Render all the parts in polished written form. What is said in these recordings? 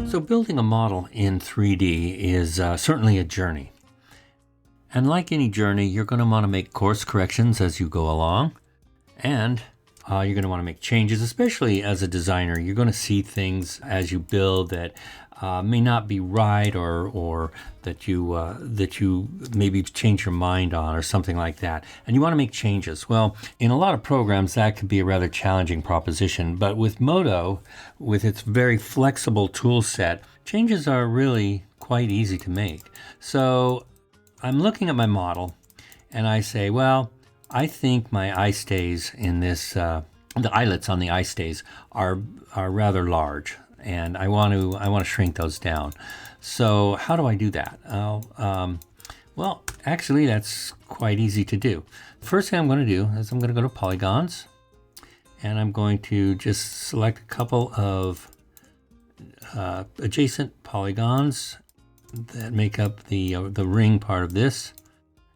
So building a model in 3D is certainly a journey. And like any journey, you're going to want to make course corrections as you go along. And you're going to want to make changes, especially as a designer. You're going to see things as you build that may not be right, or that you maybe change your mind on, or something like that. And you want to make changes. Well, in a lot of programs, that could be a rather challenging proposition. But with Modo, with its very flexible tool set, changes are really quite easy to make. So I'm looking at my model, and I say, well, I think my eye stays in this, the eyelets on the eye stays are rather large, and I want to shrink those down. So how do I do that? Well, actually, that's quite easy to do. First thing I'm going to do is I'm going to go to polygons, and I'm going to just select a couple of adjacent polygons that make up the ring part of this.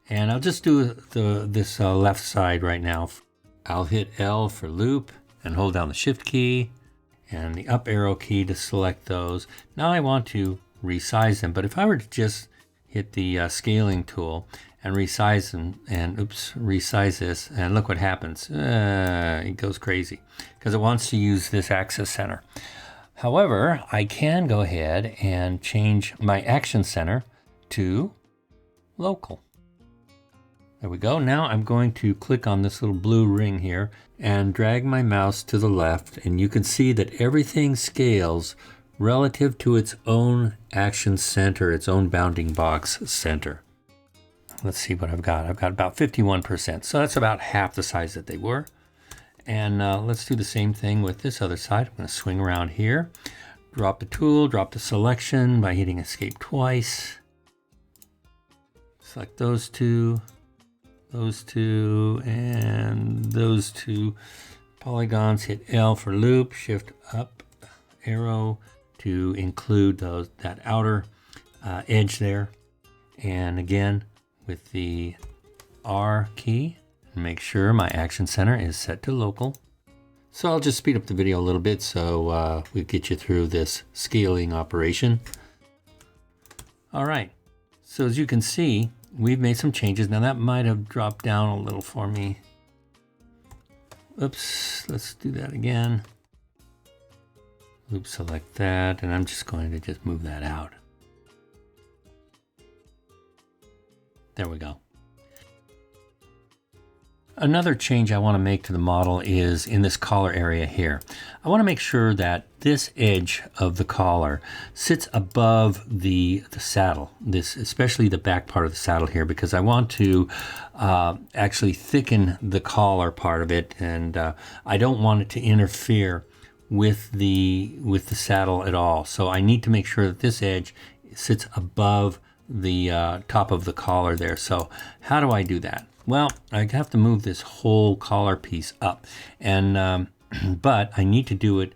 And I'll just do this left side right now. I'll hit L for loop and hold down the shift key and the up arrow key to select those. Now I want to resize them, but if I were to just hit the scaling tool and resize them, and resize this, and look what happens. It goes crazy because it wants to use this axis center. However, I can go ahead and change my action center to local. There we go. Now I'm going to click on this little blue ring here and drag my mouse to the left, and you can see that everything scales relative to its own action center, its own bounding box center. Let's see what I've got. I've got about 51%, so that's about half the size that they were. And let's do the same thing with this other side. I'm going to swing around here, drop the tool, drop the selection by hitting escape twice. Select those two, and those two polygons. Hit L for loop, shift up arrow to include that outer edge there. And again, with the R key, make sure my action center is set to local. So I'll just speed up the video a little bit so we get you through this scaling operation. All right, so as you can see, we've made some changes. Now that might have dropped down a little for me. Oops, let's do that again. Loop select that, and I'm just going to just move that out. There we go. Another change I want to make to the model is in this collar area here. I want to make sure that this edge of the collar sits above the saddle, especially the back part of the saddle here, because I want to actually thicken the collar part of it, and I don't want it to interfere with the saddle at all. So I need to make sure that this edge sits above the top of the collar there. So how do I do that? Well, I have to move this whole collar piece up, and but I need to do it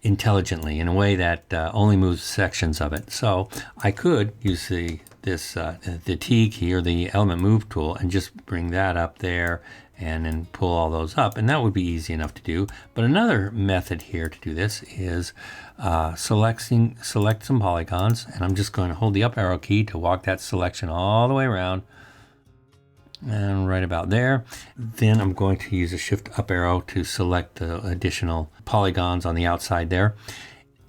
intelligently in a way that only moves sections of it. So I could use the T key or the element move tool and just bring that up there and then pull all those up, and that would be easy enough to do. But another method here to do this is select some polygons, and I'm just going to hold the up arrow key to walk that selection all the way around. And right about there. Then I'm going to use a shift up arrow to select the additional polygons on the outside there.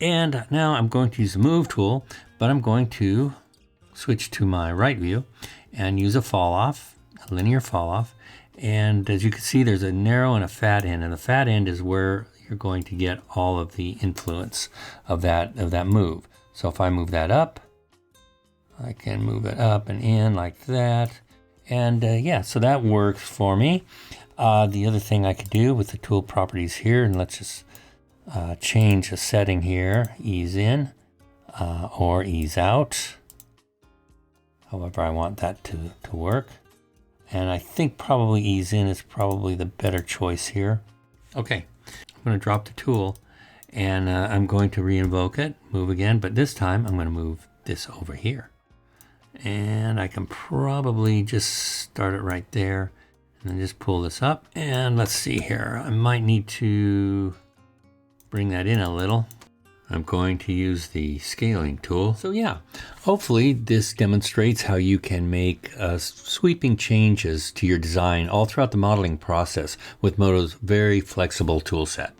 And now I'm going to use the move tool, but I'm going to switch to my right view and use a fall off, a linear fall off. And as you can see, there's a narrow and a fat end, and the fat end is where you're going to get all of the influence of that move. So if I move that up, I can move it up and in like that. And yeah, so that works for me. The other thing I could do with the tool properties here, and let's just change a setting here, ease in or ease out. However I want that to work. And I think probably ease in is probably the better choice here. Okay, I'm going to drop the tool, and I'm going to re-invoke it, move again, but this time I'm going to move this over here. And I can probably just start it right there and then just pull this up. And let's see here, I might need to bring that in a little. I'm going to use the scaling tool. So yeah, hopefully this demonstrates how you can make sweeping changes to your design all throughout the modeling process with Modo's very flexible tool set.